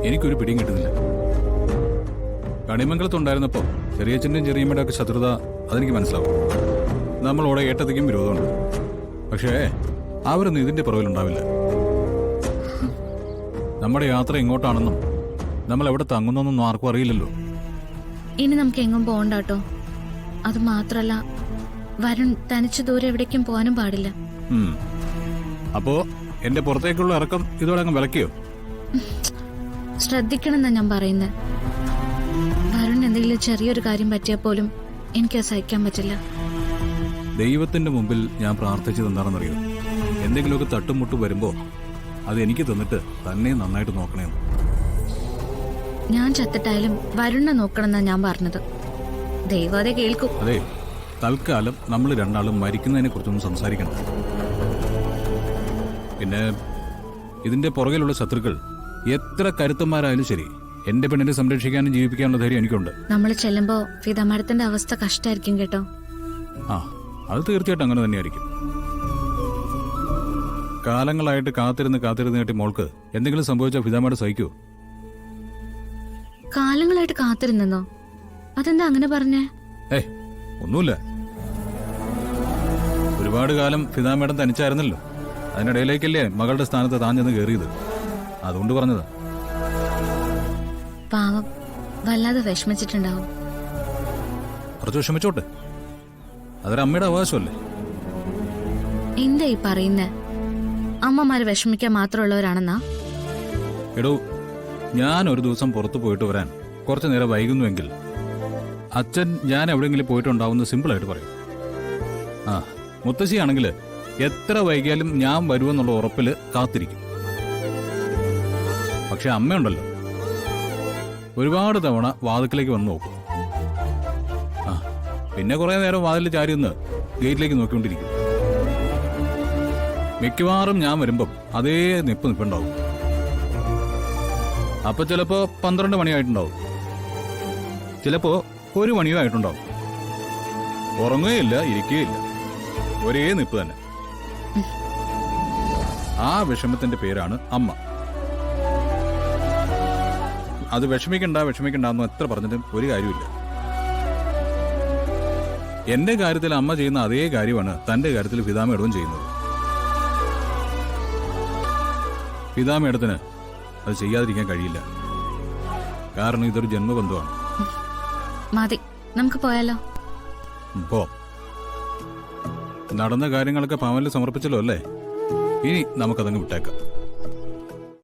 എനിക്കൊരു പിടിയും കിട്ടുന്നില്ല. കണിമംഗലത്തുണ്ടായിരുന്നപ്പോ ചെറിയച്ഛൻ്റെയും ചെറിയമ്മയുടെ ഒക്കെ ശത്രുത അതെനിക്ക് മനസ്സിലാവും. നമ്മളോടെ ഏട്ടത്തേക്കും വിരോധമുണ്ട്. പക്ഷേ അവരൊന്നും ഇതിന്റെ പുറകിലുണ്ടാവില്ല. നമ്മുടെ യാത്ര എങ്ങോട്ടാണെന്നും നമ്മൾ എവിടെ തങ്ങുന്നൊന്നും ആർക്കും അറിയില്ലല്ലോ. ഇനി നമുക്ക് എങ്ങും പോകണ്ടാട്ടോ. അത് മാത്രല്ല, വരുൺ തനിച്ചു ദൂരെ എവിടേക്കും പോകാനും പാടില്ല. അപ്പോ എന്റെ പുറത്തേക്കുള്ള ഇറക്കം ഇതോടെ അങ്ങ് വിലക്കിയോ? ശ്രദ്ധിക്കണമെന്നാ ഞാൻ പറയുന്നത്. വരുൺ എന്തെങ്കിലും ചെറിയൊരു കാര്യം പറ്റിയാൽ പോലും എനിക്ക് സഹിക്കാൻ പറ്റില്ല. ദൈവത്തിന്റെ മുമ്പിൽ ഞാൻ പ്രാർത്ഥിച്ചത് എന്താണെന്നറിയോ? എന്തെങ്കിലുമൊക്കെ തട്ടുമുട്ട് വരുമ്പോ അത് എനിക്ക് തന്നിട്ട് തന്നെ നന്നായിട്ട് നോക്കണേന്ന്. ഞാൻ ചത്തിട്ടായാലും വരുണിനെ നോക്കണമെന്നാ ഞാൻ പറഞ്ഞത്. ദൈവം അതെ കേൾക്കും. അതെ, തൽക്കാലം നമ്മൾ രണ്ടാളും മരിക്കുന്നതിനെ കുറിച്ചൊന്നും സംസാരിക്കണ്ട. പിന്നെ ഇതിന്റെ പുറകിലുള്ള ശത്രുക്കൾ എത്ര കരുത്തന്മാരായാലും ശരി, എന്റെ പെണ്ണിനെ സംരക്ഷിക്കാനും ജീവിപ്പിക്കാനുള്ള ധൈര്യം എനിക്കുണ്ട്. നമ്മൾ ചെല്ലുമ്പോ ഫിദ മാഡത്തിന്റെ അവസ്ഥ കഷ്ടായിരിക്കും കേട്ടോ. അത് തീർച്ചയായിട്ടും അങ്ങനെ തന്നെയായിരിക്കും. കാലങ്ങളായിട്ട് കാത്തിരുന്ന് കേട്ടി മോൾക്ക് എന്തെങ്കിലും സംഭവിച്ചാൽ ഫിദ മാഡം സഹിക്കുമോ? കാലങ്ങളായിട്ട് കാത്തിരുന്നോ? അതെന്താ അങ്ങനെ പറഞ്ഞേ? ഒന്നുമില്ല. ഒരുപാട് കാലം ഫിദ മാഡം തനിച്ചായിരുന്നല്ലോ. അതിനിടയിലേക്കല്ലേ മകളുടെ സ്ഥാനത്ത് താൻ ചെന്ന് കയറിയത്. അതുകൊണ്ട് പറഞ്ഞതാ. പാവം, വല്ലാതെ വിഷമിച്ചിട്ടുണ്ടാവും. കുറച്ച് വിഷമിച്ചോട്ടെ, അതൊരമ്മയുടെ അവകാശമല്ലേ. എന്താ ഈ പറയുന്നേ? അമ്മമാര് വിഷമിക്കാൻ മാത്രമുള്ളവരാണെന്നാ? എടോ, ഞാൻ ഒരു ദിവസം പുറത്തു പോയിട്ട് വരാൻ കുറച്ചു നേരം വൈകുന്നുവെങ്കിൽ അച്ഛൻ ഞാൻ എവിടെയെങ്കിലും പോയിട്ടുണ്ടാവുന്ന സിമ്പിളായിട്ട് പറയും. മുത്തശ്ശിയാണെങ്കിൽ എത്ര വൈകിയാലും ഞാൻ വരുമെന്നുള്ള ഉറപ്പിൽ കാത്തിരിക്കും. പക്ഷെ അമ്മയുണ്ടല്ലോ, ഒരുപാട് തവണ വാതിക്കലേക്ക് വന്ന് നോക്കും. പിന്നെ കുറെ നേരം വാതിൽ ചാരി നിന്ന് ഗേറ്റിലേക്ക് നോക്കിക്കൊണ്ടിരിക്കും. മിക്കവാറും ഞാൻ വരുമ്പം അതേ നിപ്പുണ്ടാവും. അപ്പൊ ചിലപ്പോ 12 മണിയായിട്ടുണ്ടാവും, ചിലപ്പോ 1 മണിയോ ആയിട്ടുണ്ടാവും. ഉറങ്ങുകയില്ല, ഇരിക്കുകയില്ല, ഒരേ നിപ്പ് തന്നെ. ആ വിഷമത്തിന്റെ പേരാണ് അമ്മ. അത് വിഷമിക്കണ്ടെന്ന് എത്ര പറഞ്ഞിട്ടും ഒരു കാര്യമില്ല. എന്റെ കാര്യത്തിൽ അമ്മ ചെയ്യുന്ന അതേ കാര്യമാണ് തന്റെ കാര്യത്തിൽ ഫിദ മേഡവും ചെയ്യുന്നത്. ഫിദ മേഡത്തിന് അത് ചെയ്യാതിരിക്കാൻ കഴിയില്ല. കാരണം ഇതൊരു ജന്മബന്ധമാണ്. മതി, നമുക്ക് പോയാലോ? നടന്ന കാര്യങ്ങളൊക്കെ ഭവനിൽ സമർപ്പിച്ചല്ലോ അല്ലേ? ഇനി നമുക്കതങ്ങ് വിട്ടേക്കാം.